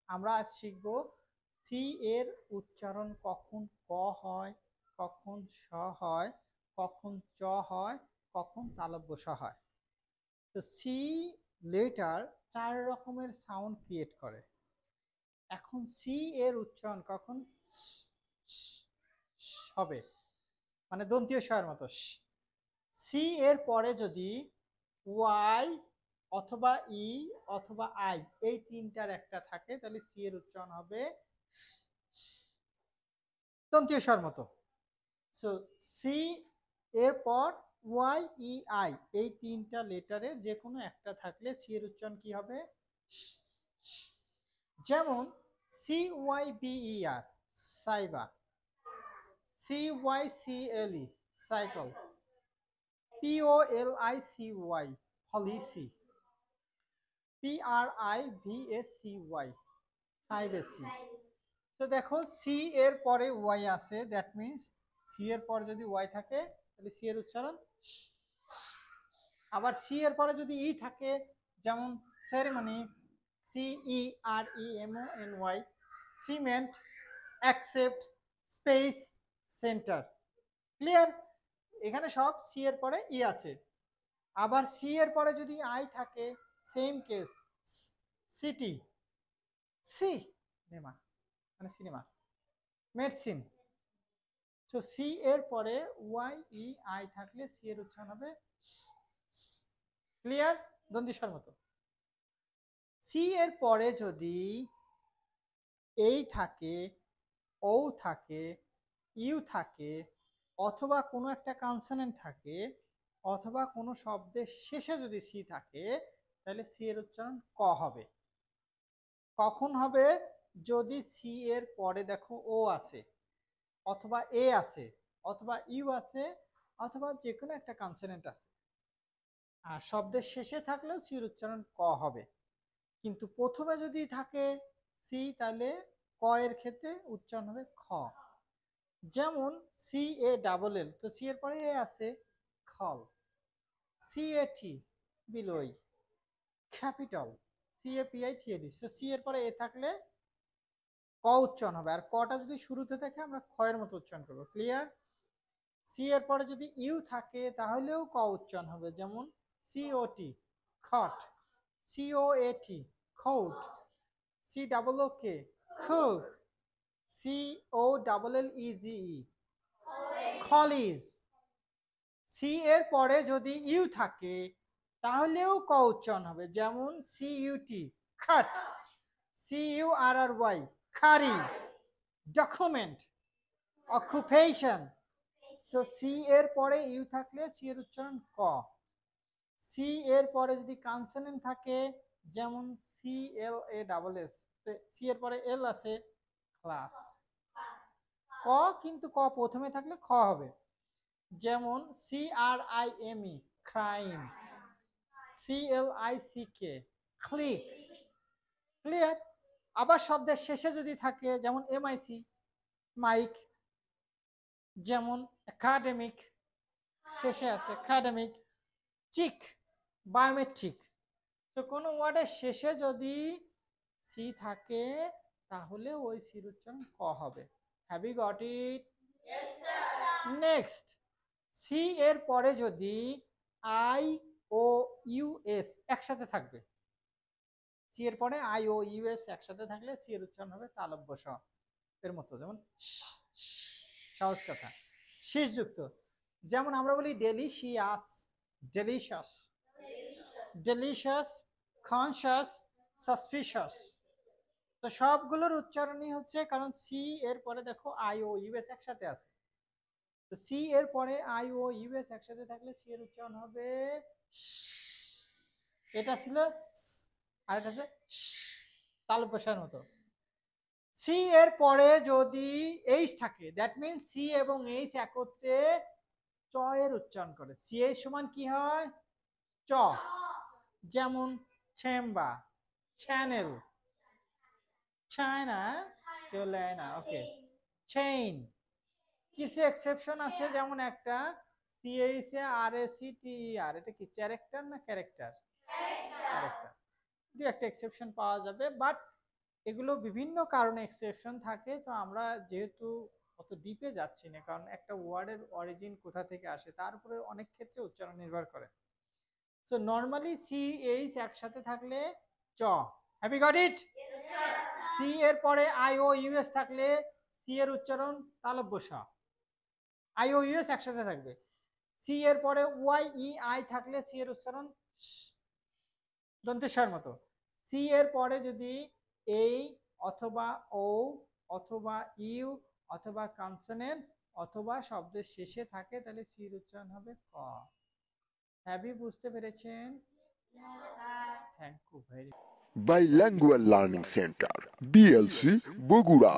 আমরা আজ শিখব সি এর উচ্চারণ কখন ক হয়, কখন স হয়, কখন চ হয়, কখন তালব্য শ হয়। তো সি লেটার 4 রকমের সাউন্ড ক্রিয়েট করে। এখন সি এর উচ্চারণ কখন হবে, মানে দন্তীয় স এর মতো। সি এর পরে যদি ওয়াই অথবা ই অথবা আই এই তিনটার একটা থাকে তাহলে সি এর উচ্চারণ হবে দন্তীয় স্বর মতো। সো সি এর পর ওয়াই ই আই এই তিনটা লেটারের যে কোনো একটা থাকলে সি এর উচ্চারণ কি হবে? যেমন C Y B E R cyber, C Y C L E cycle, P O L I C Y policy, P R I V S C Y privacy. তো দেখো সি এর পরে ওয়াই আছে, দ্যাট মিনস সি এর পরে যদি Y থাকে তাহলে সি এর উচ্চারণ। আবার সি এর পরে যদি ই থাকে, যেমন ceremony, C E R E M O N Y, cement, accept, space, centre. Clear? এখানে সব সি এর পরে ই আছে। আবার সি এর পরে যদি আই থাকে, সেম কেস, সিটি, সিনেমা মানে সিনেমা, মেডিসিন। তো সি এর পরে ওয়াই ই আই থাকলে সি এর উচ্চারণ হবে। ক্লিয়ার? দন্দিসার মতো। সি এর পরে যদি এই থাকে, ও থাকে, ইউ থাকে, অথবা কোনো একটা কনসোনেন্ট থাকে, অথবা কোনো শব্দের শেষে যদি সি থাকে তাহলে সি এর উচ্চারণ ক হবে। কখন হবে? যদি সি এর পরে দেখো ও আছে, অথবা এ আছে, অথবা ইউ আছে, অথবা যে কোনো একটা কনসোনেন্ট আছে। আর শব্দের শেষে থাকলেও সির উচ্চারণ ক হবে। কিন্তু প্রথমে যদি থাকে সি তাহলে ক এর ক্ষেত্রে উচ্চারণ হবে খ। যেমন সি এ ডাবল এল, তো সি এর পরে এ আছে, খল। সি এ টি বিলোই, capital. C A P I T A D, তো সি এর পরে এ থাকলে ক উচ্চারণ হবে। আর কটা যদি শুরুতে থাকে আমরা খ এর মতো উচ্চারণ করবো। ক্লিয়ার? সি এর পরে যদি ইউ থাকে তাহলেও ক উচ্চারণ হবে। যেমন সিওটি খট, সিওএটি খোট, সি ডাবল ও কে খুক, সি ও ডাবল এল ই জি ই কলিজ। সি এর পরে যদি ইউ থাকে তাহলেও ক উচ্চারণ হবে। যেমন C U T cut, C U R R Y curry, document, occupation. So C এর পরে ইউ থাকলে সি এর উচ্চারণ ক। সি এর পরে যদি কনসোনেন্ট থাকে, যেমন C L A double S, C এর পরে এল আছে, ক্লাস। ক, কিন্তু ক প্রথমে থাকলে খ হবে। যেমন C R I M E crime, C L I C K click. Clear? আবার শব্দের শেষে যদি থাকে, যেমন এমআইসি মাইক, যেমন একাডেমিক, শেষে আছে একাডেমিক, চিক বায়োমেট্রিক। তো কোনো ওয়ার্ডের শেষে যদি সি থাকে তাহলে ওই সির উচ্চারণ ক হবে। Have you got it? Next, C এর পরে যদি আই ও ইউ এস একসাথে থাকবে, সি এর পরে আই ও ইউ এস একসাথে থাকলে সি এর উচ্চারণ হবে তালব্য স এর মতো। যেমন সহজ কথা, শেষযুক্ত। যেমন আমরা বলি delicious, delicious, delicious, conscious, suspicious. তো সবগুলোর উচ্চারণই হচ্ছে, কারণ সি এর পরে দেখো আই ও ইউএস একসাথে আছে। তো সি এর পরে আই ও ইউএস একসাথে থাকলে সি এর উচ্চারণ হবে। এটা ছিল, আর এটা হচ্ছে তালব্যসার মতো। সি এর পরে যদি এইচ থাকে, দ্যাট মিনস সি এবং এইচ একত্রে চ এর উচ্চারণ করে। সি এর সমান কি হয়? চ। যেমন চেম্বার, চ্যানেল, চায়না, কেউ লেয় না, ওকে, চেইন। কিছু এক্সেপশন আছে, যেমন একটা CH A R A C T আর, এটা কি ক্যারেক্টার না ক্যারেক্টার? ক্যারেক্টার। দু একটা এক্সেপশন পাওয়া যাবে, বাট এগুলো বিভিন্ন কারণে এক্সেপশন থাকে, তো আমরা যেহেতু অত ডিপে যাচ্ছি না, কারণ একটা ওয়ার্ডের অরিজিন কোথা থেকে আসে তার উপরে অনেক ক্ষেত্রে উচ্চারণ নির্ভর করে। সো নর্মালি সি এইচ একসাথে থাকলে চ। Have you got it? C এর পরে আই ও ইউএস থাকলে সি এর উচ্চারণ তালব্য স। আই ও ইউএস একসাথে থাকবে। সি এর পরে ওয়াই ই আই থাকলে সি এর উচ্চারণ দন্তেশ্বর মতো। সি এর পরে যদি এই অথবা ও অথবা ইউ অথবা কনসোনেন্ট অথবা শব্দের শেষে থাকে তাহলে সির উচ্চারণ হবে ক। হ্যাভি বুঝতে পেরেছেন? Thank you very. Bilingual Learning Center, BLC, Bogura.